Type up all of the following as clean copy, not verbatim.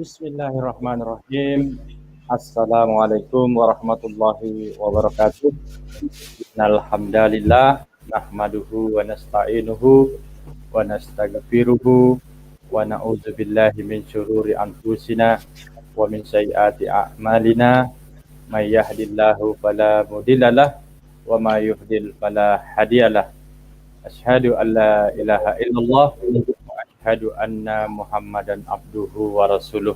Bismillahirrahmanirrahim. Assalamualaikum warahmatullahi wabarakatuh. Alhamdulillah nahmaduhu wa nasta'inuhu wa nastaghfiruhu wa na'udzubillahi min syururi anfusina wa min sayyiati a'malina may yahdihillahu fala mudhillalah wa may yudhlil fala hadiyalah. Asyhadu an la ilaha illallah wa asyhadu anna Muhammadan abduhu wa rasuluh.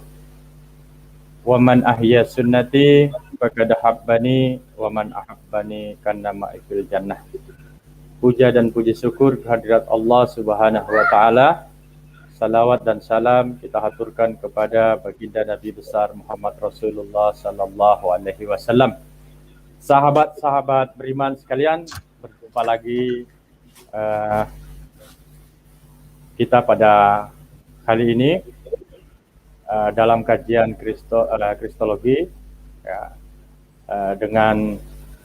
Wa man ahya sunnati faqad habbani wa man ahabbani kana ma'ikil jannah. Puja dan puji syukur kehadirat Allah Subhanahu wa taala. Salawat dan salam kita haturkan kepada baginda Nabi besar Muhammad Rasulullah sallallahu alaihi wasallam. Sahabat-sahabat beriman sekalian, berjumpa lagi kita pada kali ini dalam kajian Kristologi ya, dengan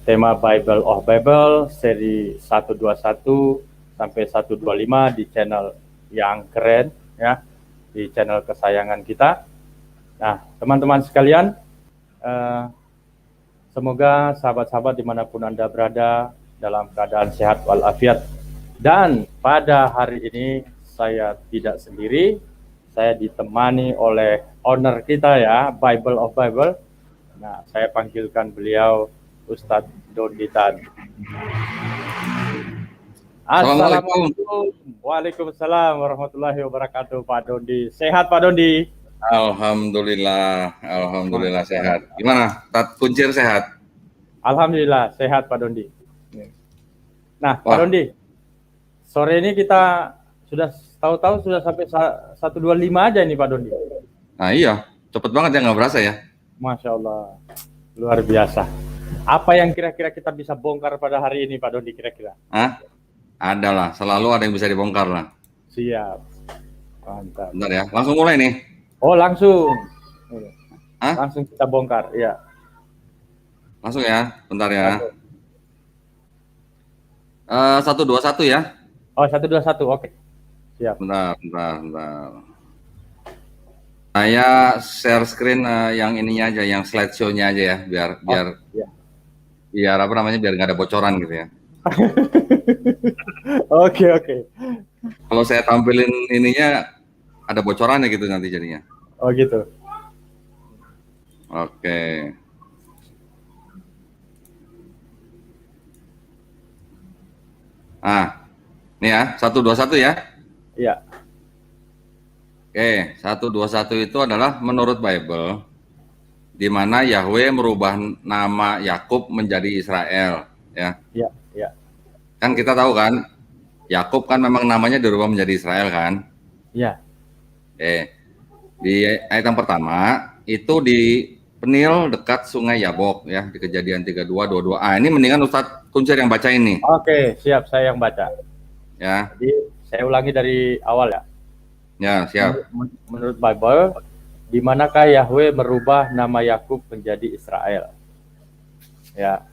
tema Bible of Bible seri 121 sampai 125 di channel yang keren ya, di channel kesayangan kita. Nah, teman-teman sekalian, semoga sahabat-sahabat dimanapun Anda berada dalam keadaan sehat walafiat. Dan pada hari ini saya tidak sendiri, saya ditemani oleh owner kita ya, Bible of Bible. Nah, saya panggilkan beliau Ustadz Dondi Tan. Assalamualaikum. Waalaikumsalam warahmatullahi wabarakatuh, Pak Dondi. Sehat Pak Dondi? Alhamdulillah, alhamdulillah sehat. Gimana? Tat Kuncir sehat? Alhamdulillah sehat Pak Dondi. Nah, Pak Dondi, sore ini kita sudah tahu-tahu sudah sampai 125 aja nih Pak Dondi. Nah iya, cepet banget ya, nggak berasa ya? Masya Allah, luar biasa. Apa yang kira-kira kita bisa bongkar pada hari ini Pak Dondi kira-kira? Ada lah, selalu ada yang bisa dibongkar lah. Siap, mantap. Bentar ya, langsung mulai nih. Oh langsung, langsung kita bongkar, ya. Langsung ya, bentar ya. 121 ya? Oh 121, oke. Siap. Bentar. Saya share screen yang ininya aja, yang slideshow-nya aja ya, biar apa namanya, biar nggak ada bocoran gitu ya. Oke. Kalau saya tampilin ininya ada bocorannya gitu nanti jadinya. Oh gitu. Oke. Ini ya, 121 ya? Iya. Oke, 121 itu adalah menurut Bible, di mana Yahweh merubah nama Yakub menjadi Israel, ya. Iya. Kan kita tahu kan, Yakub kan memang namanya dirubah menjadi Israel kan? Iya. Di ayat yang pertama, itu di Penil dekat Sungai Yabok, ya, di Kejadian 32:22. Ini mendingan Ustadz Kuncir yang baca ini. Oke, siap, saya yang baca. Ya. Jadi saya ulangi dari awal ya. Ya, siap. Menurut Bible, di manakah Yahweh merubah nama Yakub menjadi Israel? Ya.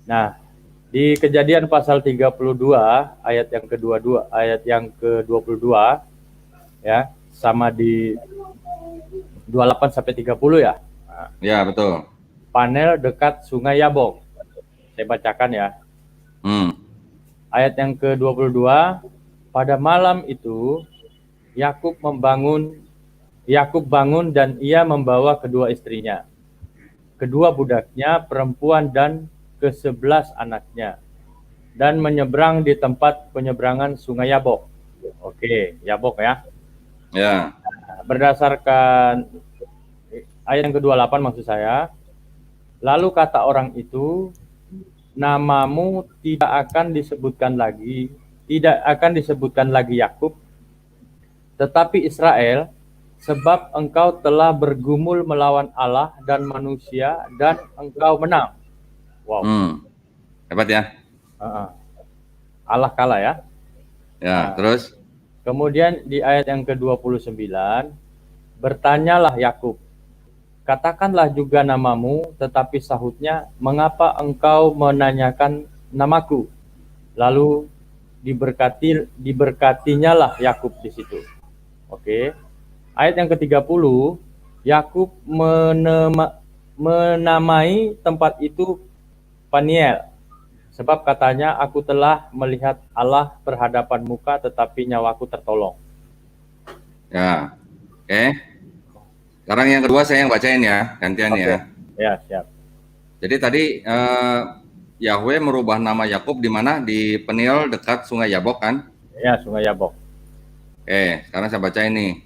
Nah, di Kejadian pasal 32 ayat yang ke-22 ya, sama di 28 sampai 30 ya. Ya, betul. Panel dekat Sungai Yabok. Saya bacakan ya. Ayat yang ke-22, pada malam itu Yakub bangun dan ia membawa kedua istrinya, kedua budaknya perempuan dan ke-11 anaknya, dan menyeberang di tempat penyeberangan Sungai Yabok. Oke, Yabok ya. Ya. Berdasarkan ayat yang ke-28 maksud saya, lalu kata orang itu, namamu tidak akan disebutkan lagi Yakub, tetapi Israel, sebab engkau telah bergumul melawan Allah dan manusia dan engkau menang. Wow. Hebat ya. Allah kalah ya. Ya, terus? Kemudian di ayat yang ke-29, bertanyalah Yakub, katakanlah juga namamu, tetapi sahutnya, mengapa engkau menanyakan namaku? Lalu diberkatinya lah Yakub di situ. Oke. Ayat yang ke-30, Yakub menamai tempat itu Peniel, sebab katanya, aku telah melihat Allah berhadapan muka, tetapi nyawaku tertolong. Ya, oke. Sekarang yang kedua saya yang bacain ya, gantian Oke. ya. Ya, siap. Jadi tadi Yahweh merubah nama Yakub di mana? Di Peniel dekat Sungai Yabok kan? Ya, Sungai Yabok. Oke, sekarang saya baca ini.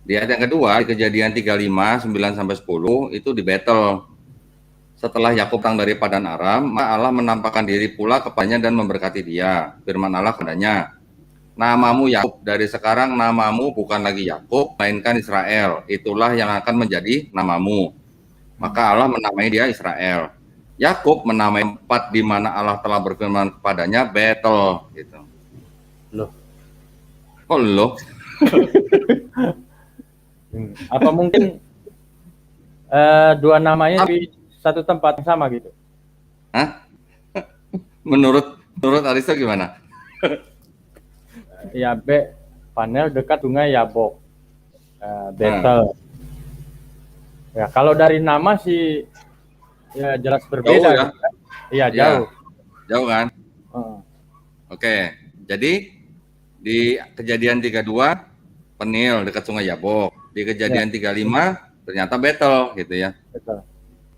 Di ayat yang kedua, di Kejadian 35, 9 sampai 10 itu di battle. Setelah Yakub datang dari Padan Aram, maka Allah menampakkan diri pula kepadanya dan memberkati dia. Firman Allah kepadanya, namamu Yakub, dari sekarang namamu bukan lagi Yakub, melainkan Israel. Itulah yang akan menjadi namamu. Maka Allah menamai dia Israel. Yakub menamai tempat di mana Allah telah berfirman kepadanya Betel. Gitu. Loh. Kok loh? Apa mungkin dua namanya di satu tempat yang sama gitu? Hah? Menurut Aristo gimana? Ya, Panel dekat Sungai Yabok. Betel. Ya, kalau dari nama sih ya jelas berbeda. Jauh ya? Iya, jauh. Jauh kan? Oke. Jadi di Kejadian 32 Penil dekat Sungai Yabok. Di Kejadian 35 ternyata Betel gitu ya. Betul.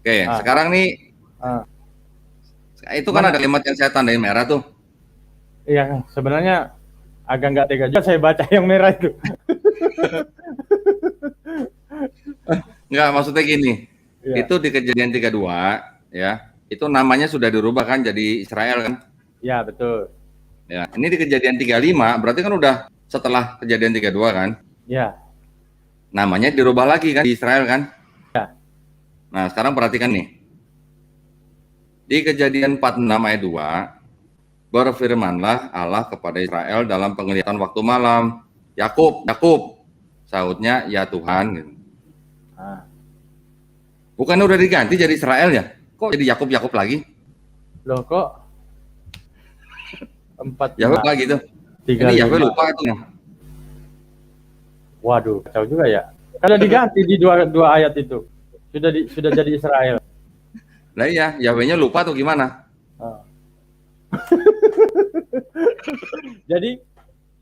Oke, sekarang nih itu kan ada kalimat yang saya tandain merah tuh. Iya, sebenarnya agak nggak tega juga saya baca yang merah itu. Enggak, maksudnya gini. Ya. Itu di Kejadian 32 ya. Itu namanya sudah dirubah kan jadi Israel kan? Ya, betul. Ya, ini di Kejadian 35 berarti kan udah setelah Kejadian 32 kan? Ya. Namanya dirubah lagi kan di Israel kan? Ya. Nah, sekarang perhatikan nih. Di Kejadian 46 ayat 2, berfirmanlah Allah kepada Israel dalam penglihatan waktu malam, Yakub, Yakub. Sahutnya, ya Tuhan. Gitu. Bukannya udah diganti jadi Israel ya? Kok jadi Yakub lagi? Loh, kok 4 Yahweh lagi tuh. Ini Yahweh lupa tuh. Waduh, kacau juga ya. Kalau diganti di dua ayat itu. Sudah jadi Israel. Nah iya, Yahwehnya lupa tuh gimana? Jadi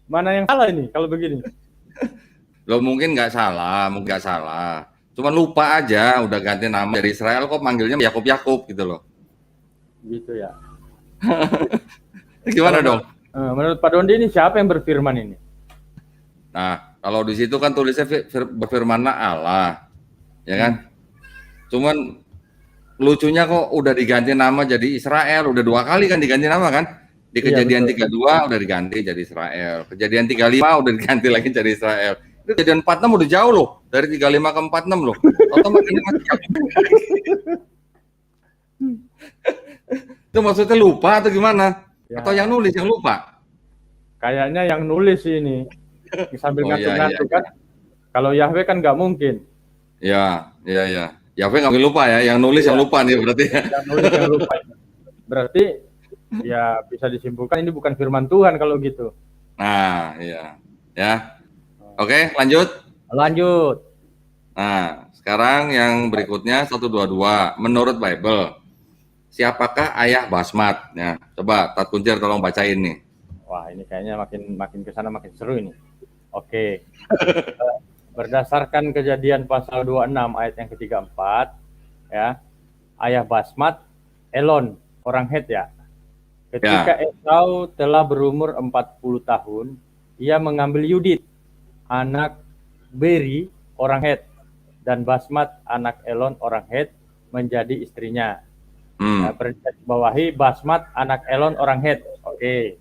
mana yang salah ini kalau begini? Loh mungkin nggak salah, mungkin nggak salah. Cuman lupa aja, udah ganti nama dari Israel kok manggilnya Yakub gitu loh. Gitu ya. Gimana dong? Menurut Pak Dondi ini siapa yang berfirman ini? Nah, kalau di situ kan tulisnya berfirmanlah Allah, ya kan? Cuman lucunya kok udah diganti nama jadi Israel, udah 2 kali kan diganti nama kan? Di Kejadian 32 udah diganti jadi Israel, Kejadian 35 udah diganti lagi jadi Israel. Itu Kejadian 46 udah jauh loh, dari 35 ke 46 loh. Otomatis itu maksudnya lupa atau gimana? Ya. Atau yang nulis yang lupa? Kayaknya yang nulis ini sambil ngatur-ngatur kan. Kalau Yahweh kan nggak mungkin. Ya. Yahweh nggak mungkin lupa ya. Yang nulis yang lupa nih berarti. Yang nulis yang lupa. Berarti ya bisa disimpulkan ini bukan firman Tuhan kalau gitu. Nah, iya. Ya. Oke, lanjut. Nah, sekarang yang berikutnya 122. Menurut Bible, siapakah ayah Basmat? Ya, coba Tat Kuncir tolong bacain nih. Wah, ini kayaknya makin ke sana makin seru ini. Oke. Berdasarkan Kejadian pasal 26 ayat yang ke-34 ya. Ayah Basmat Elon, orang Het ya. Ketika Esau telah berumur 40 tahun, ia mengambil Yudit, anak Beri, orang Het, dan Basmat, anak Elon, orang Het, menjadi istrinya. Nah, bawahi Basmat, anak Elon, orang Het. Oke.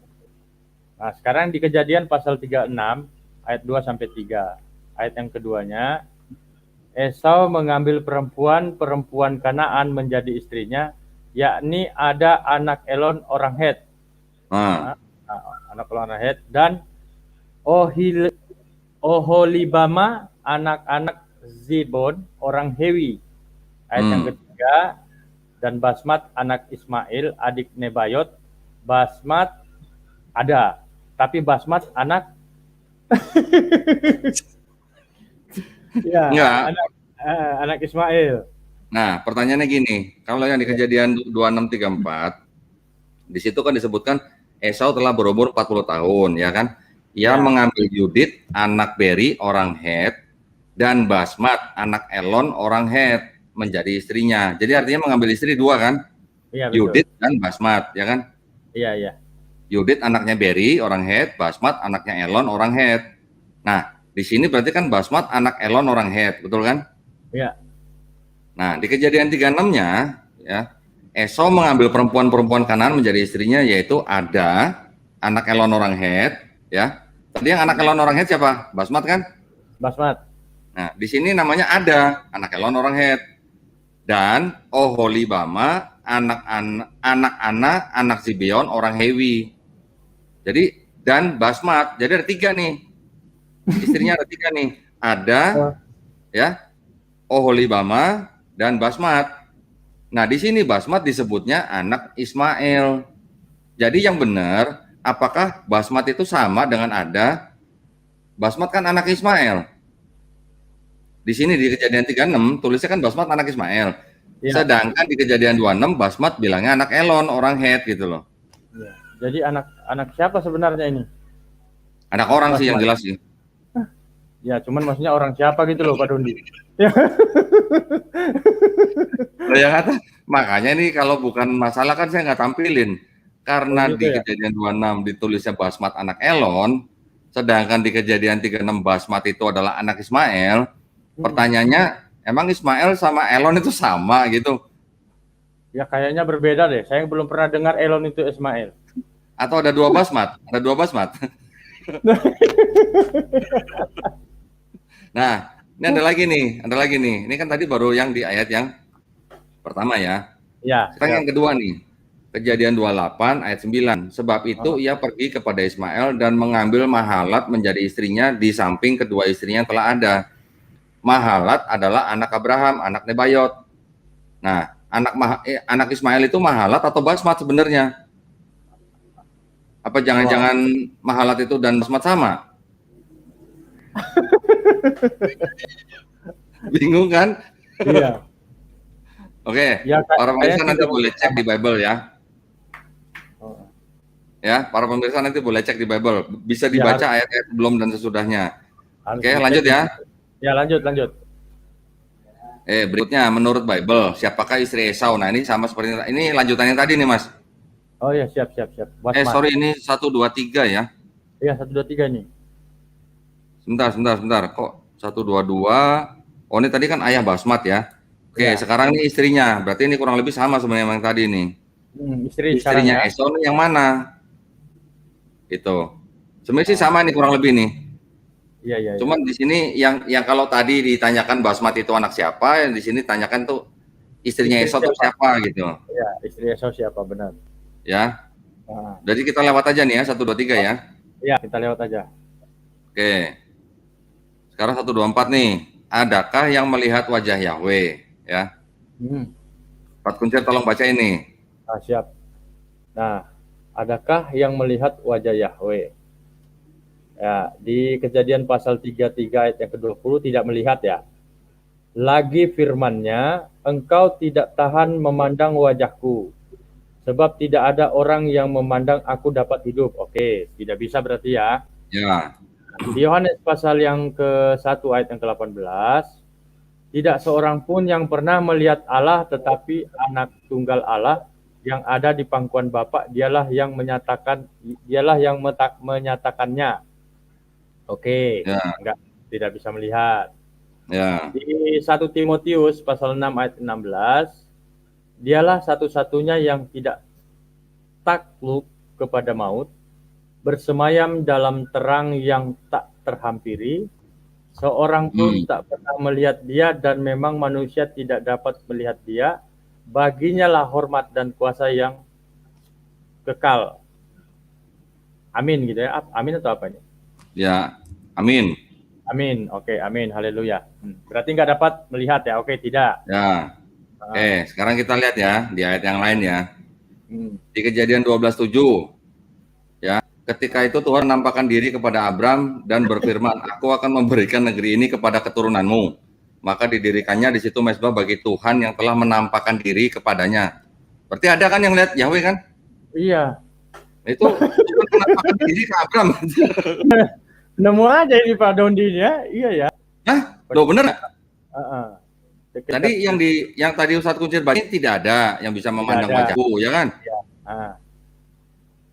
Nah, sekarang di Kejadian pasal 36 ayat 2 sampai 3. Ayat yang keduanya, Esau mengambil perempuan Kanaan menjadi istrinya, yakni ada anak Elon orang Het. Anak Elon orang Het dan Oholibama anak-anak Zibon orang Hewi. Ayat yang ketiga, dan Basmat anak Ismail adik Nebayot. Basmat ada, tapi Basmat anak Anak Ismail. Nah, pertanyaannya gini, kalau yang di Ya, Kejadian 26:34, di situ kan disebutkan Esau telah berumur 40 tahun, ya kan? Ia ya, mengambil Yudit, anak Beri, orang Het, dan Basmat, anak Elon, orang Het, menjadi istrinya. Jadi artinya mengambil istri dua kan? iya betul. Yudit dan Basmat, ya kan? Iya, iya. Yudit anaknya Beri, orang Het, Basmat anaknya Elon, orang Het. Nah, di sini berarti kan Basmat anak Elon, orang Het, betul kan? Iya, Nah, di Kejadian 36-nya, ya, Esau mengambil perempuan-perempuan Kanaan menjadi istrinya, yaitu Ada, anak Elon orang Het, ya. Tadi yang anak Elon orang Het siapa? Basmat kan? Basmat. Nah, di sini namanya Ada, anak Elon orang Het. Dan Oholibama, anak-anak, anak Zibeon orang Hewi. Jadi, dan Basmat. Jadi ada tiga nih. Istrinya ada tiga nih. Ada, Oh, ya, Oholibama, dan Basmat. Nah, di sini Basmat disebutnya anak Ismail. Jadi yang benar, apakah Basmat itu sama dengan Ada? Basmat kan anak Ismail. Di sini di Kejadian 36 tulisnya kan Basmat anak Ismail. iya. Sedangkan di Kejadian 26 Basmat bilangnya anak Elon, orang Het gitu loh. Iya. Jadi anak siapa sebenarnya ini? Anak orang sih yang Basmat. jelas sih. Ya, cuman maksudnya orang siapa gitu loh, Pak Dondi. Ya. Yang kata, makanya nih kalau bukan masalah kan saya nggak tampilin. Oh Karena gitu di ya. Kejadian 26 ditulisnya Basmat anak Elon, sedangkan di Kejadian 36 Basmat itu adalah anak Ismail. Pertanyaannya, emang Ismail sama Elon itu sama gitu? Ya kayaknya berbeda deh. Saya belum pernah dengar Elon itu Ismail. Atau ada dua Basmat? Ada dua Basmat? Nah, ini ada lagi nih. Ini kan tadi baru yang di ayat yang pertama ya. Ya, Sekarang siap. yang kedua nih. Kejadian 28 ayat 9. Sebab itu Oh, ia pergi kepada Ismail dan mengambil Mahalat menjadi istrinya di samping kedua istrinya yang telah ada. Mahalat adalah anak Abraham, anak Nebayot. Nah, anak Ismail itu Mahalat atau Basmat sebenarnya? Apa wah. jangan-jangan Mahalat itu dan Basmat sama? Bingung kan? Iya. Oke, Ya para pemirsa kayaknya nanti tidak boleh cek sama. di Bible ya. Oh, Ya, para pemirsa nanti boleh cek di Bible. Bisa ya dibaca harus ayat-ayat sebelum dan sesudahnya. harus Oke, dicek lanjut di ya. situ. Ya, lanjut. Berikutnya menurut Bible, siapakah istri Esau? Nah, ini sama seperti ini lanjutannya tadi nih, Mas. Oh ya, siap. Basmat. Sorry, ini 1 2 3 ya. Iya, 1 2 3 nih. Sebentar. Kok 1 2 2? Oh, ini tadi kan ayah Basmat ya. Oke, Ya. sekarang ini istrinya. Berarti ini kurang lebih sama sebenarnya yang tadi nih. Istri sekarang Istrinya ya. Esau nih yang mana? Itu. Sebenarnya sih Oh, sama nih kurang lebih nih. iya. Cuman di sini yang kalau tadi ditanyakan Basmat itu anak siapa, yang di sini tanyakan tuh istrinya Istri Esau tuh siapa? siapa gitu. Ya, istri Esau siapa benar. Ya. Nah, Jadi kita lewat aja nih ya 1 2 3 ya. ya, kita lewat aja. Oke. Sekarang 1 2 4 nih. Adakah yang melihat wajah Yahweh? Ya. Hmm. Pak Kuncir tolong baca ini. Nah, siap. Nah, adakah yang melihat wajah Yahweh? Ya, di Kejadian pasal 33 ayat yang ke-20 tidak melihat ya. Lagi firman-Nya, engkau tidak tahan memandang wajahku, sebab tidak ada orang yang memandang aku dapat hidup. Oke, tidak bisa berarti ya. Ya. Di Yohanes pasal yang ke-1 ayat yang ke-18, tidak seorang pun yang pernah melihat Allah, tetapi anak tunggal Allah yang ada di pangkuan Bapa, dialah yang menyatakannya. Oke, Ya. tidak bisa melihat. Ya. Di 1 Timotius pasal 6 ayat 16, dialah satu-satunya yang tidak takluk kepada maut, bersemayam dalam terang yang tak terhampiri, seorang pun tak pernah melihat dia, dan memang manusia tidak dapat melihat dia. Baginya lah hormat dan kuasa yang kekal. Amin gitu ya. Amin atau apa ini? Ya. Amin. Amin. Oke, amin. Haleluya. Berarti nggak dapat melihat ya? Oke, tidak. Ya. Oke, sekarang kita lihat ya di ayat yang lain ya. Di Kejadian 12:7. Ya, ketika itu Tuhan menampakkan diri kepada Abram dan berfirman, "Aku akan memberikan negeri ini kepada keturunanmu." maka didirikannya di situ mezbah bagi Tuhan yang telah menampakkan diri kepadanya. Berarti ada kan yang lihat Yahweh kan? Iya. Itu Tuhan menampakkan diri ke Abram. Nemu aja ini Pak Dondi ya. Iya ya. Hah? Loh bener? Tadi yang tadi Ustadz Kuncir baca tidak ada yang bisa memandang wajahku, ya kan? Ya.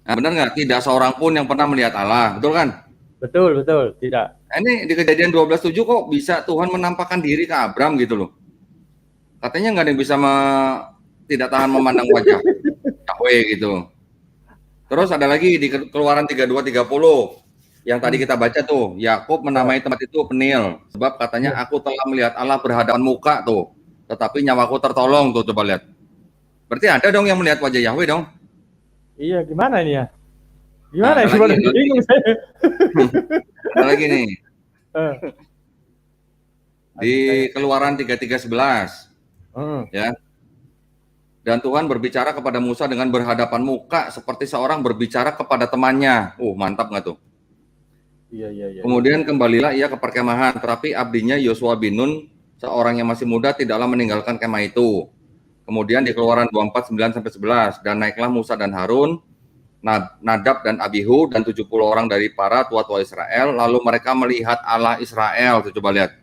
Nah, benar nggak? Tidak seorang pun yang pernah melihat Allah, betul kan? Betul, tidak. Nah, ini di Kejadian 12:7 kok bisa Tuhan menampakkan diri ke Abram gitu loh. Katanya nggak ada yang bisa tidak tahan memandang wajah Yahweh gitu. Terus ada lagi di Keluaran 32:30 yang tadi kita baca tuh, Yakub menamai tempat itu Penil, sebab katanya aku telah melihat Allah berhadapan muka tuh, tetapi nyawaku tertolong tuh, coba lihat. Berarti ada dong yang melihat wajah Yahweh dong. Iya, gimana ini ya? Gimana sih? Bingung saya. Ada lagi nih. Di Keluaran 33:11. Ya. Dan Tuhan berbicara kepada Musa dengan berhadapan muka seperti seorang berbicara kepada temannya. Mantap nggak tuh? Iya. Kemudian kembalilah ia ke perkemahan, tetapi abdinya Yosua bin Nun, seorang yang masih muda, tidaklah meninggalkan kemah itu. Kemudian di Keluaran 24:9-11, dan naiklah Musa dan Harun, Nadab dan Abihu, dan 70 orang dari para tua-tua Israel, lalu mereka melihat Allah Israel. Coba lihat.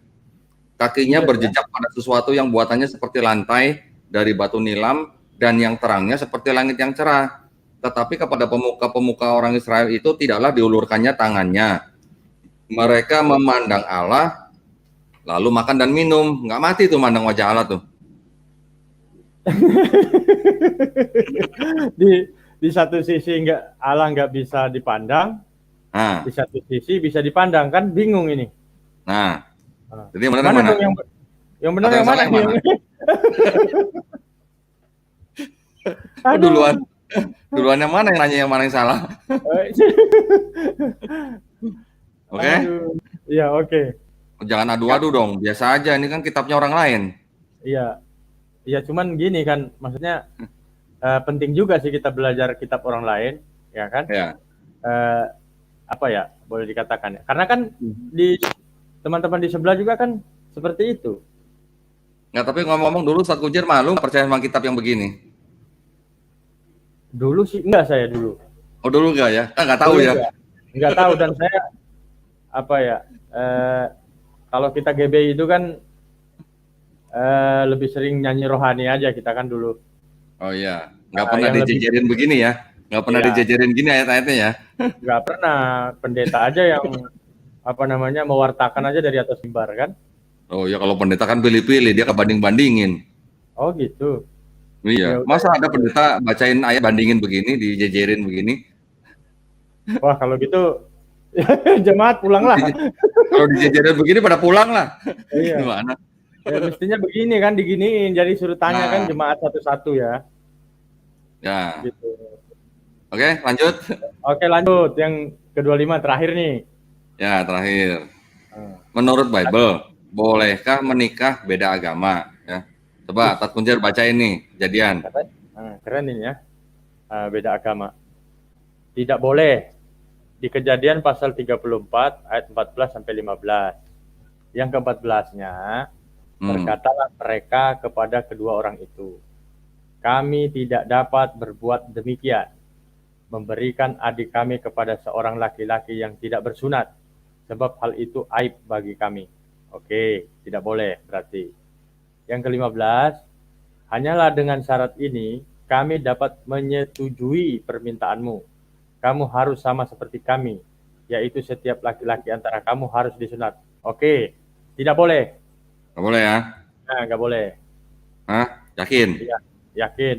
Kakinya berjejak pada sesuatu yang buatannya seperti lantai dari batu nilam, dan yang terangnya seperti langit yang cerah. Tetapi kepada pemuka-pemuka orang Israel itu tidaklah diulurkannya tangannya. Mereka memandang Allah, lalu makan dan minum. Nggak mati tuh mandang wajah Allah tuh. Di satu sisi Allah nggak bisa dipandang, di satu sisi bisa dipandang, kan bingung ini. Jadi mana? Yang benar yang mana? Duluan yang mana yang nanya yang mana yang salah? Oke? Iya, oke. Jangan adu-adu dong, biasa aja, ini kan kitabnya orang lain. Iya, cuman gini kan, maksudnya penting juga sih kita belajar kitab orang lain, ya kan? Ya. Apa ya, boleh dikatakan ya. Karena kan di teman-teman di sebelah juga kan seperti itu. Nggak, tapi ngomong-ngomong dulu, Ustadz Kuncir malu percaya sama kitab yang begini? Dulu sih enggak, saya dulu. Oh, dulu enggak ya? Nggak tahu ya? Nggak tahu, dan saya apa ya, kalau kita GBI itu kan lebih sering nyanyi rohani aja kita kan dulu. Oh iya, nggak pernah dijejerin begini ya? Nggak pernah dijejerin gini ayat-ayatnya ya? Nggak pernah, pendeta aja yang mewartakan aja dari atas mimbar kan? Oh ya, kalau pendeta kan pilih-pilih, dia kebanding-bandingin. Oh gitu. Iya, masa ada pendeta bacain ayat bandingin begini, dijejerin begini? Wah, kalau gitu jemaat pulanglah. Kalau dijejerin begini pada pulang lah. Iya. Gimana? Ya, mestinya begini kan, diginiin, jadi suruh tanya kan jemaat satu-satu ya. Ya. Gitu. Oke, lanjut. Oke, lanjut. Yang ke-25 terakhir nih. Ya, terakhir. Menurut Bible, bolehkah menikah beda agama? Ya. Coba Ustadz Kuncir baca ini, Kejadian. Keren ini ya. Beda agama. Tidak boleh. Di Kejadian pasal 34 ayat 14 sampai 15. Yang ke-14-nya, berkatalah mereka kepada kedua orang itu, kami tidak dapat berbuat demikian, memberikan adik kami kepada seorang laki-laki yang tidak bersunat, sebab hal itu aib bagi kami. Oke, tidak boleh berarti. Yang ke-15, hanyalah dengan syarat ini kami dapat menyetujui permintaanmu. Kamu harus sama seperti kami, yaitu setiap laki-laki antara kamu harus disunat. Oke, tidak boleh. Nggak boleh ya? Nah, nggak boleh. Hah? Yakin? Iya, yakin.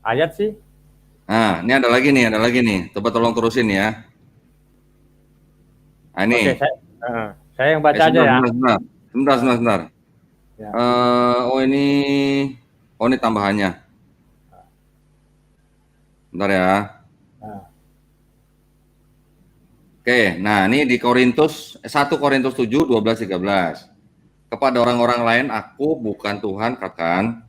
Ayat sih. Nah, ini ada lagi nih. Coba tolong terusin ya. Nah, ini. Oke, saya yang baca aja ya. Sebentar. Ya. Ini tambahannya. Bentar ya. Oke, nah ini di 1 Korintus 7, 12, 13. Kepada orang-orang lain aku bukan Tuhan, katakan,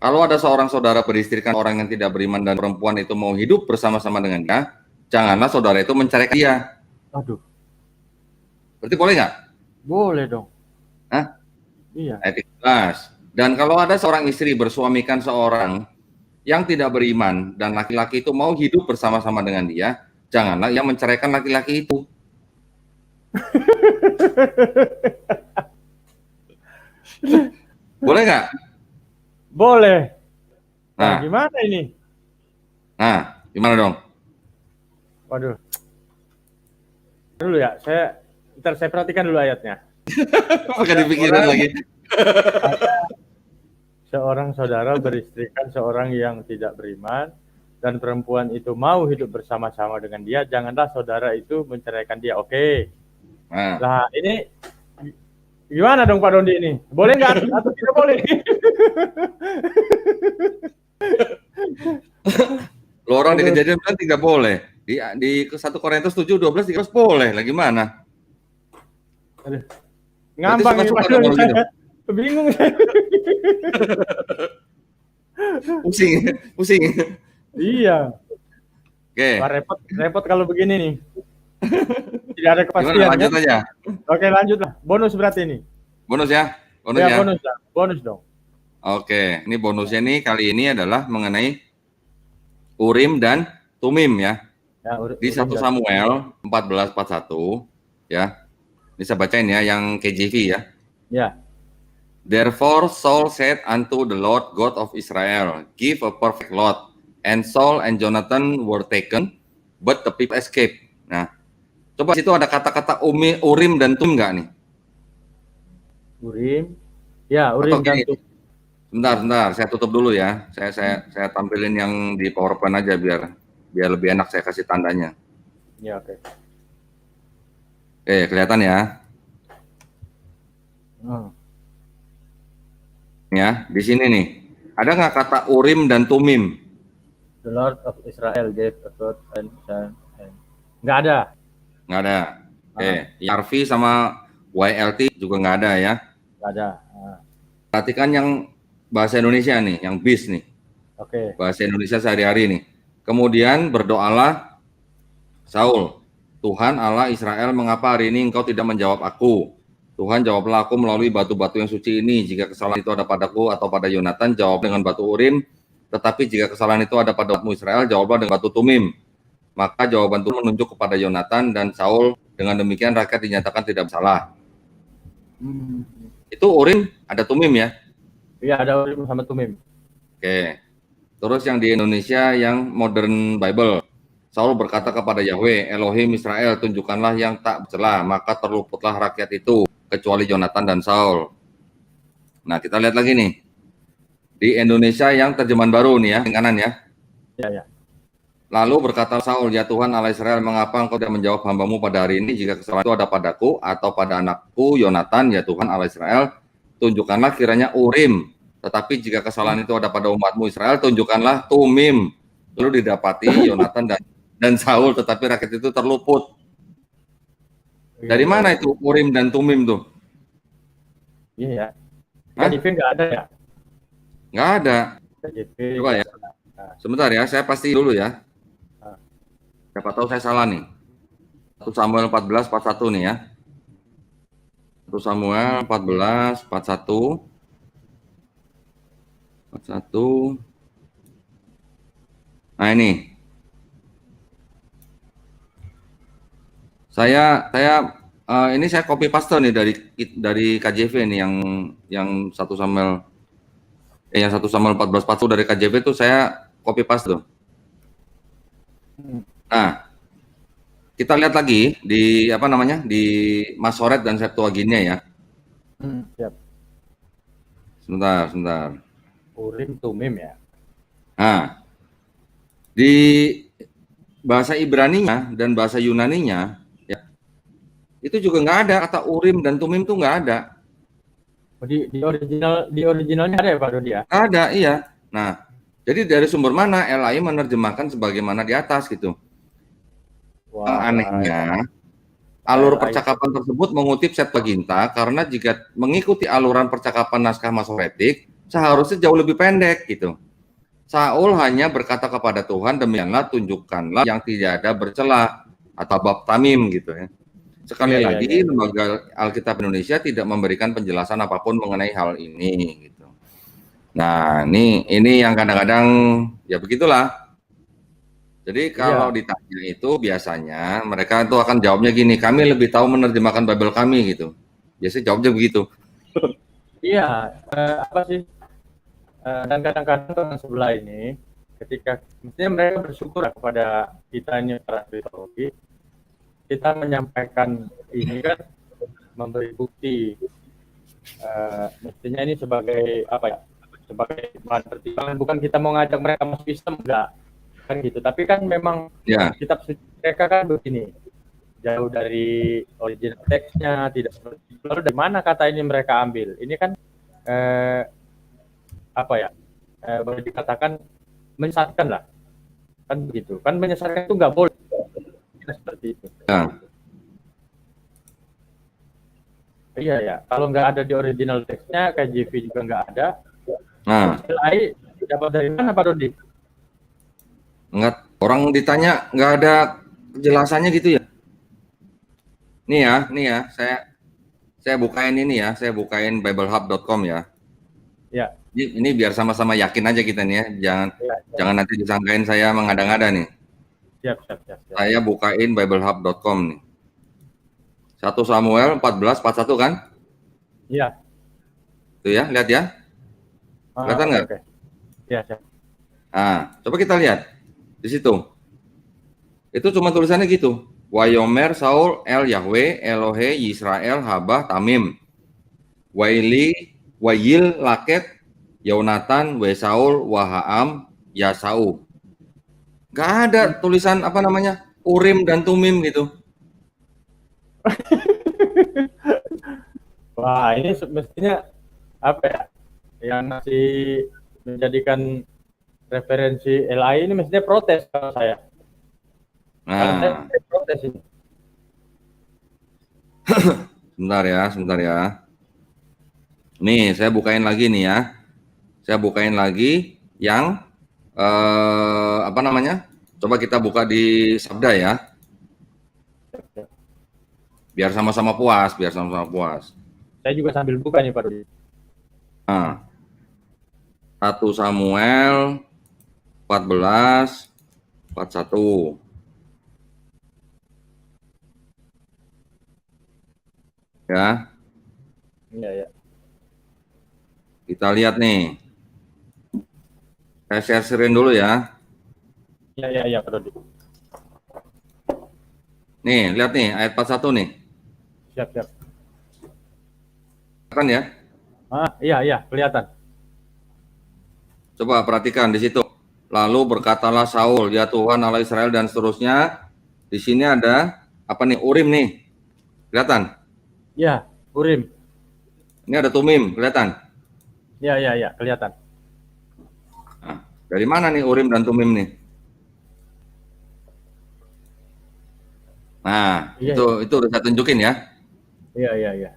kalau ada seorang saudara beristrikan orang yang tidak beriman dan perempuan itu mau hidup bersama-sama dengannya, janganlah saudara itu menceraikan dia. Aduh. Berarti boleh nggak? Boleh dong. Hah? Iya. Ayat 13. Dan kalau ada seorang istri bersuamikan seorang yang tidak beriman dan laki-laki itu mau hidup bersama-sama dengan dia, janganlah ia menceraikan laki-laki itu. Boleh nggak? Boleh. Nah, Nah, gimana ini? gimana dong? Waduh. Dulu ya, ntar saya perhatikan dulu ayatnya. Pakai dipikirin lagi. Seorang saudara beristrikan seorang yang tidak beriman dan perempuan itu mau hidup bersama-sama dengan dia, janganlah saudara itu menceraikan dia. Oke. Nah, Lah, ini gimana dong Pak Dondi ini? Boleh nggak atau tidak boleh? lo orang di Kejadian kan tidak boleh. Di 1 Korintus 7:12 boleh. Lah gimana? Ngambang ini Pak Dondi. Gitu. Bingung saya. Pusing. Iya. Oke. Wah, repot kalau begini nih. Tidak ada kepastian. Gimana, lanjut aja. Oke, lanjutlah. Bonus berarti ini. Bonus ya? Bonus dong. Oke, ini bonusnya nih kali ini adalah mengenai Urim dan Tumim ya. Di 1 Samuel 14:41 ya. Bisa bacain ya yang KJV ya. Ya. Therefore Saul said unto the Lord God of Israel, give a perfect lot. And Saul and Jonathan were taken, but the people escaped. Nah, coba situ ada kata-kata Urim dan Tumim nggak nih? Urim. Ya, Urim dan Tumim. Sebentar, saya tutup dulu ya. Saya tampilin yang di PowerPoint aja biar lebih enak saya kasih tandanya. Ya, oke. Oke, kelihatan ya. Ya, di sini nih. Ada nggak kata Urim dan Tumim? The Lord of Israel gave a God and nggak ada. Nggak ada. Oke, YRV sama YLT juga nggak ada ya. Nggak ada. Perhatikan yang bahasa Indonesia nih, yang BIS nih. Oke. Bahasa Indonesia sehari-hari nih. Kemudian berdoalah Saul, Tuhan Allah Israel, mengapa hari ini engkau tidak menjawab aku? Tuhan, jawablah aku melalui batu-batu yang suci ini. Jika kesalahan itu ada padaku atau pada Yonatan, jawab dengan batu Urim. Tetapi jika kesalahan itu ada pada umatmu Israel, jawablah dengan batu Tumim. Maka jawaban itu menunjuk kepada Yonatan dan Saul. Dengan demikian rakyat dinyatakan tidak bersalah. Itu Urim, ada Tumim ya? Iya, ada Urim sama Tumim. Oke. Terus yang di Indonesia yang Modern Bible. Saul berkata kepada Yahweh, Elohim Israel, tunjukkanlah yang tak bercela, maka terluputlah rakyat itu, kecuali Yonatan dan Saul. Nah, kita lihat lagi nih. Di Indonesia yang terjemahan baru nih ya, yang kanan ya. Ya. Lalu berkata Saul, ya Tuhan Allah Israel, mengapa engkau tidak menjawab hambamu pada hari ini, jika kesalahan itu ada padaku atau pada anakku Yonatan, ya Tuhan Allah Israel, tunjukkanlah kiranya Urim. Tetapi jika kesalahan itu ada pada umatmu Israel, tunjukkanlah Tumim. Lalu didapati Yonatan dan Saul, tetapi rakyat itu terluput. Dari mana itu Urim dan Tumim tuh? Iya. KJV nggak ada ya? Nggak ada. KJV. Coba ya. Sebentar ya, saya pasti dulu ya. Siapa tahu saya salah nih. 1 Samuel 14:41 nih ya. 1 Samuel 14:41. 41. Nah ini. Ini saya copy paste nih dari KJV nih yang 1 Samuel 14:41 dari KJV itu saya copy paste tuh. Nah, kita lihat lagi di di Masoret dan Septuaginta ya. Siap. Sebentar. Urim Tumim ya. Nah, di bahasa Ibraninya dan bahasa Yunaninya ya, itu juga nggak ada kata Urim dan Tumim tuh nggak ada. Di originalnya ada ya Pak Dodi ya? Ada, iya. Nah, jadi dari sumber mana LAI menerjemahkan sebagaimana di atas gitu. Wah, anehnya, alur percakapan tersebut mengutip Septuaginta karena jika mengikuti aluran percakapan naskah Masoretik, seharusnya jauh lebih pendek gitu. Saul hanya berkata kepada Tuhan, demikianlah tunjukkanlah yang tidak ada bercela atau bab tamim gitu ya. Sekali Iya, iya, lagi, iya. Lembaga Alkitab Indonesia tidak memberikan penjelasan apapun mengenai hal ini. Gitu. Nah, ini yang kadang-kadang ya begitulah. Jadi kalau Iya, ditanya itu biasanya mereka itu akan jawabnya gini, kami lebih tahu menerjemahkan Bible kami gitu. Biasanya jawabnya begitu. iya. Apa sih? Dan kadang-kadang teman sebelah ini, ketika mestinya mereka bersyukur kepada kita ini para kristologi, kita menyampaikan ini kan memberi bukti, mestinya ini sebagai apa ya? Sebagai bahan pertimbangan, bukan kita mau ngajak mereka masuk Islam, enggak kan gitu. Tapi kan memang Ya, kitab suci mereka kan begini, jauh dari original teksnya, tidak seperti itu. Lalu dari mana kata ini mereka ambil? Ini kan eh, apa ya? Boleh dikatakan menyesatkan lah, kan begitu. Kan menyesatkan itu nggak boleh, seperti itu. ya. Iya ya, kalau nggak ada di original teksnya, KJV juga nggak ada. Nah, Lain dapat dari mana Pak Dodi? nggak, orang ditanya nggak ada penjelasannya gitu ya. Nih ya, saya bukain ini ya, saya bukain biblehub.com ya. Ya, Ini biar sama-sama yakin aja kita nih ya, jangan ya, ya. jangan nanti disangkain saya mengada-ngada nih. Siap, siap, siap, siap. Saya bukain biblehub.com nih. 1 Samuel 14:41 kan? Iya. Tuh ya, lihat ya. Kelihatan Oke, nggak? oke. Ya, siap. Nah, coba kita lihat di situ. Itu cuma tulisannya gitu. Wayomer Saul El Yahweh Elohe Yisrael Habah Tamim. Waili Wayil Laket Yonatan Wesaul Wahaam Yasau. Gak ada tulisan apa namanya Urim dan Tumim gitu. Wah, ini mestinya apa ya? Yang masih menjadikan referensi LI ini mestinya protes kalau saya. Kalau Nah, saya protes ini. sebentar ya. Nih, saya bukain lagi nih ya. Saya bukain lagi yang apa namanya? Coba kita buka di Sabda ya. Biar sama-sama puas, biar sama-sama puas. Saya juga sambil buka nih Pak Rudi. Nah, 1 Samuel 14:41. Ya, Iya, ya. kita lihat nih. Saya share-sharein dulu ya. Iya, iya, iya Pak Rudi. Nih, lihat nih ayat 41 nih. Siap, siap. Kan ya? Iya, iya, kelihatan. Coba perhatikan di situ. Lalu berkatalah Saul, ya Tuhan Allah Israel dan seterusnya. Di sini ada apa nih? Urim nih. Kelihatan? Iya, Urim. Ini ada Tumim, kelihatan? Iya, iya, iya, kelihatan. Nah, dari mana nih Urim dan Tumim nih? Nah, Iya, itu udah saya tunjukin ya. iya, iya, iya.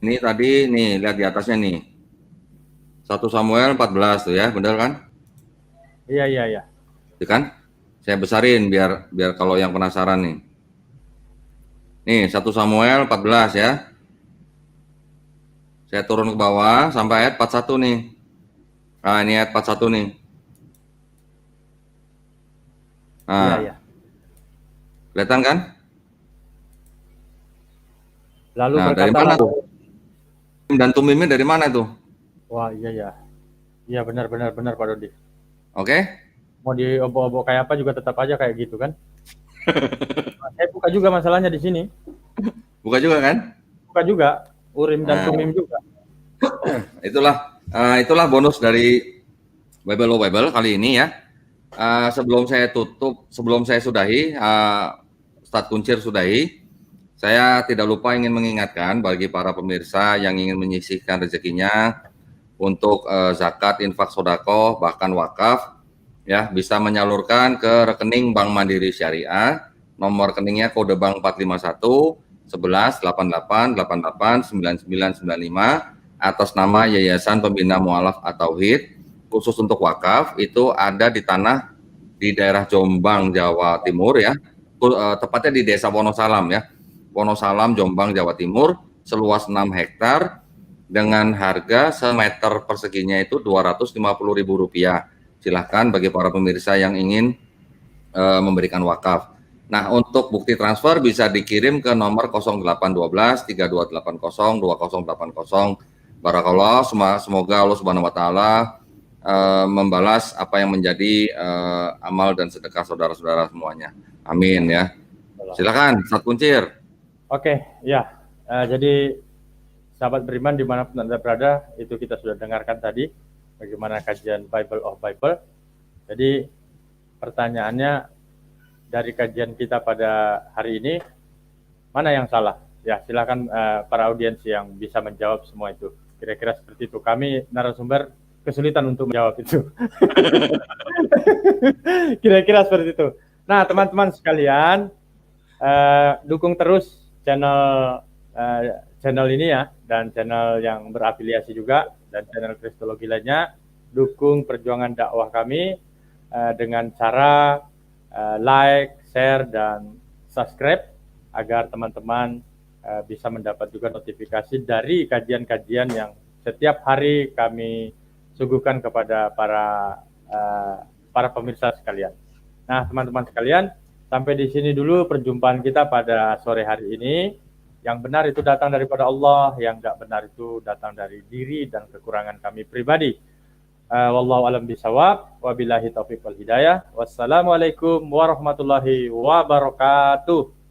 Ini tadi nih, lihat di atasnya nih. 1 Samuel 14 tuh ya, benar kan? Iya, iya, iya. Itu kan? Saya besarin biar kalau yang penasaran nih. Nih, 1 Samuel 14 ya. Saya turun ke bawah sampai ayat 41 nih. Nah, ini ayat 41 nih. Iya, Nah, iya. kelihatan kan? Lalu Nah, dari mana berkatalah, tuh? Dan tumimnya dari mana tuh? wah, iya, iya. Iya, benar, benar, benar Pak Dodi. Oke? Mau diobok-obok kayak apa juga tetap aja kayak gitu kan. Saya buka juga masalahnya di sini. Buka juga kan? Buka juga. Urim dan Nah, Tumim juga. itulah bonus dari Bible Bible kali ini ya. Sebelum saya sudahi, Ustadz Kuncir sudahi, saya tidak lupa ingin mengingatkan bagi para pemirsa yang ingin menyisihkan rezekinya untuk zakat, infak, sodako, bahkan wakaf, ya bisa menyalurkan ke rekening Bank Mandiri Syariah. Nomor rekeningnya kode bank 451 11 88 88 9995 atas nama Yayasan Pembina Mualaf at-Tauhid. Khusus untuk wakaf itu ada di tanah di daerah Jombang, Jawa Timur ya. Tepatnya di Desa Wonosalam ya. Wonosalam, Jombang, Jawa Timur, seluas 6 hektar dengan harga semeter perseginya itu Rp250.000. Silahkan bagi para pemirsa yang ingin memberikan wakaf. Nah, untuk bukti transfer bisa dikirim ke nomor 0812 3280 2080. Barakallah, semoga Allah Subhanahu wa taala membalas apa yang menjadi amal dan sedekah saudara-saudara semuanya. Amin ya. Silakan, Ustaz Kuncir. Oke, ya. Jadi sahabat beriman dimanapun Anda berada, itu kita sudah dengarkan tadi bagaimana kajian Bible of Bible. Jadi pertanyaannya dari kajian kita pada hari ini, mana yang salah? Ya, silakan para audiens yang bisa menjawab semua itu. Kira-kira seperti itu. Kami narasumber kesulitan untuk menjawab itu. Kira-kira seperti itu. Nah, teman-teman sekalian, dukung terus channel ini ya, dan channel yang berafiliasi juga, dan channel Kristologi lainnya. Dukung perjuangan dakwah kami dengan cara like, share, dan subscribe agar teman-teman bisa mendapat juga notifikasi dari kajian-kajian yang setiap hari kami suguhkan kepada para pemirsa sekalian. Nah, teman-teman sekalian, sampai di sini dulu perjumpaan kita pada sore hari ini. Yang benar itu datang daripada Allah, yang tidak benar itu datang dari diri dan kekurangan kami pribadi. Wallahu alam bisawab, wabillahi taufiq wal hidayah. Wassalamualaikum warahmatullahi wabarakatuh.